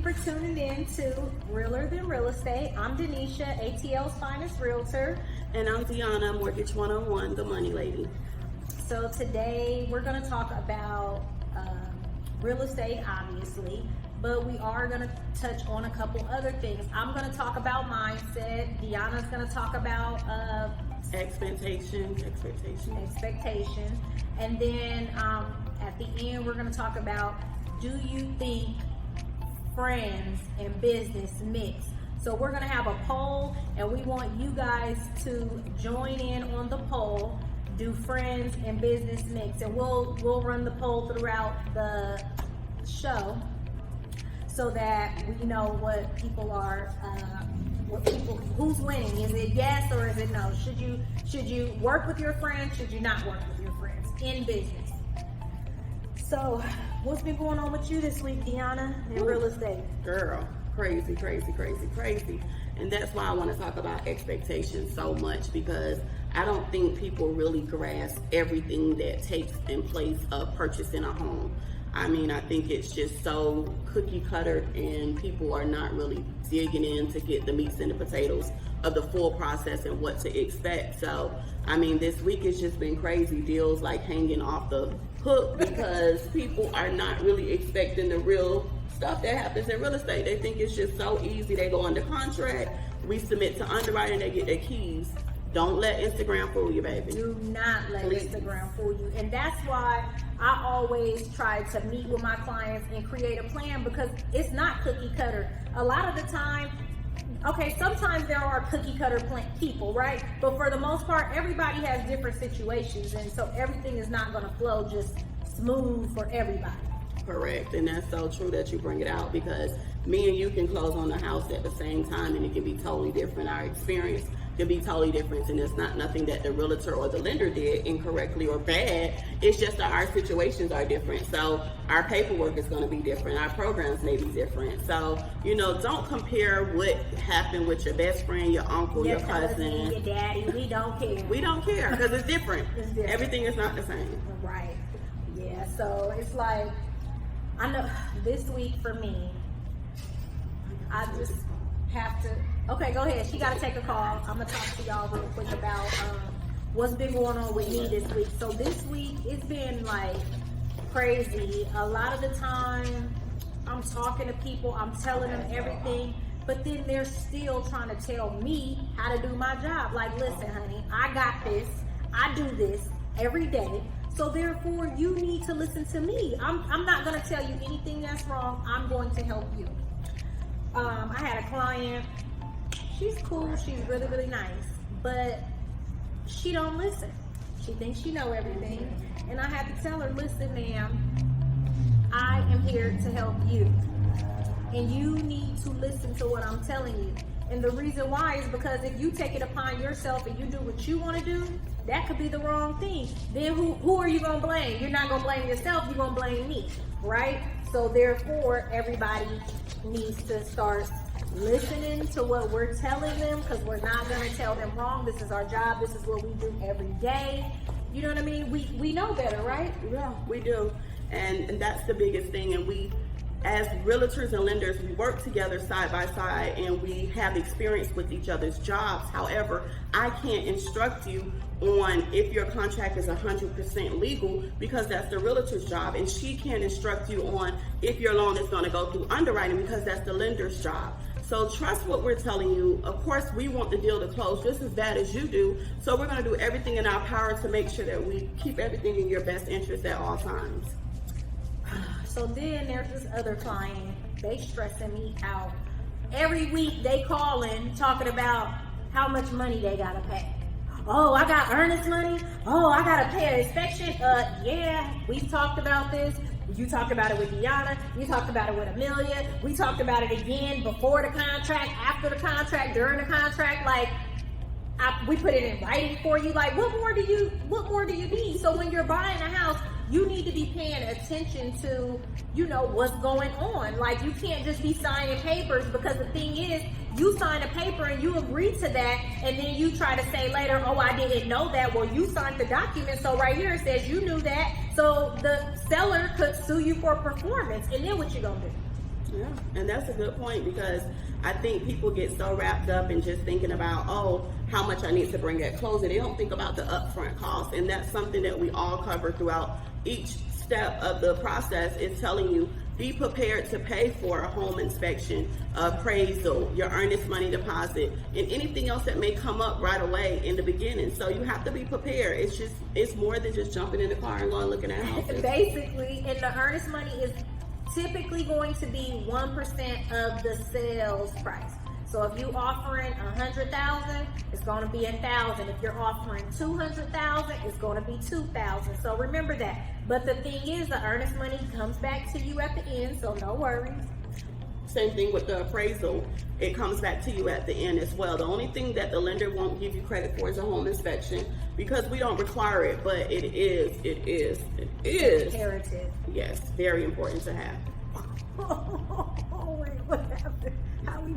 you for tuning in to Realer Than Real Estate. I'm Danesha, ATL's finest realtor. And I'm Deanna, Mortgage 101, the money lady. So today we're going to talk about real estate, obviously, but we are going to touch on a couple other things. I'm going to talk about mindset. Deanna's going to talk about Expectation. And then at the end, we're going to talk about, do you think friends and business mix? So we're going to have a poll, and we want you guys to join in on the poll. Do friends and business mix? And we'll run the poll throughout the show so that we know what people are who's winning. Is it yes or is it no? Should you work with your friends? Should you not work with your friends in business? So what's been going on with you this week, Deanna, in real estate? Girl, crazy. And that's why I want to talk about expectations so much, because I don't think people really grasp everything that takes in place of purchasing a home. I mean, I think it's just so cookie cutter, and people are not really digging in to get the meats and the potatoes of the full process and what to expect. So, I mean, this week has just been crazy. Deals like hanging off the hook because people are not really expecting the real stuff that happens in real estate. They think it's just so easy. They go under contract, we submit to underwriting, they get their keys. Don't let Instagram fool you, baby. Do not let Please. Instagram fool you. And that's why I always try to meet with my clients and create a plan, because it's not cookie cutter. A lot of the time, okay, sometimes there are cookie cutter people, right? But for the most part, everybody has different situations. And so everything is not going to flow just smooth for everybody. Correct. And that's so true that you bring it out, because me and you can close on the house at the same time and it can be totally different. Our experience can be totally different, and it's not nothing that the realtor or the lender did incorrectly or bad. It's just that our situations are different. So our paperwork is going to be different. Our programs may be different. So, don't compare what happened with your best friend, your uncle, your cousin, your daddy. We don't care. We don't care, because it's different. It's different. Everything is not the same. Right. Yeah. So it's like, I know this week for me, I just have to. Okay, go ahead. She got to take a call. I'm going to talk to y'all real quick about what's been going on with me this week. So this week, it's been like crazy. A lot of the time, I'm talking to people, I'm telling them everything, but then they're still trying to tell me how to do my job. Like, listen, honey, I got this. I do this every day. So therefore, you need to listen to me. I'm not going to tell you anything that's wrong. I'm going to help you. I had a client. She's cool. She's really, really nice, but she don't listen. She thinks she know everything. And I had to tell her, listen, ma'am, I am here to help you. And you need to listen to what I'm telling you. And the reason why is because if you take it upon yourself and you do what you want to do, that could be the wrong thing. Then who are you going to blame? You're not going to blame yourself. You're going to blame me, right? So therefore, everybody needs to start listening to what we're telling them, because we're not going to tell them wrong. This is our job. This is what we do every day. You know what I mean? We know better, right? Yeah, we do. And that's the biggest thing. And we, as realtors and lenders, we work together side by side, and we have experience with each other's jobs. However, I can't instruct you on if your contract is 100% legal, because that's the realtor's job, and she can't instruct you on if your loan is going to go through underwriting, because that's the lender's job. So trust what we're telling you. Of course, we want the deal to close just as bad as you do. So we're going to do everything in our power to make sure that we keep everything in your best interest at all times. So then there's this other client. They stressing me out. Every week they calling talking about how much money they got to pay. Oh, I got earnest money. Oh, I got to pay an inspection. Yeah, we've talked about this. You talked about it with Deanna. You talked about it with Amelia. We talked about it again before the contract, after the contract, during the contract. Like, we put it in writing for you. Like, what more do you need? So when you're buying a house, you need to be paying attention to, what's going on. Like, you can't just be signing papers, because the thing is, you sign a paper and you agree to that, and then you try to say later, oh, I didn't know that. Well, you signed the document, so right here it says you knew that. So the seller could sue you for performance, and then what you gonna do? Yeah. And that's a good point, because I think people get so wrapped up in just thinking about, oh, how much I need to bring at closing. They don't think about the upfront costs. And that's something that we all cover throughout each step of the process, is telling you, be prepared to pay for a home inspection, appraisal, your earnest money deposit, and anything else that may come up right away in the beginning. So you have to be prepared. It's more than just jumping in the car and going looking at houses. Basically, and the earnest money is typically going to be 1% of the sales price. So if you offering $100,000, it's going to be $1,000. If you're offering $200,000, it's going to be $2,000. So remember that. But the thing is, the earnest money comes back to you at the end, so no worries. Same thing with the appraisal. It comes back to you at the end as well. The only thing that the lender won't give you credit for is a home inspection, because we don't require it, but it is Imperative. yes, very important to have. Oh, wait, what happened? How we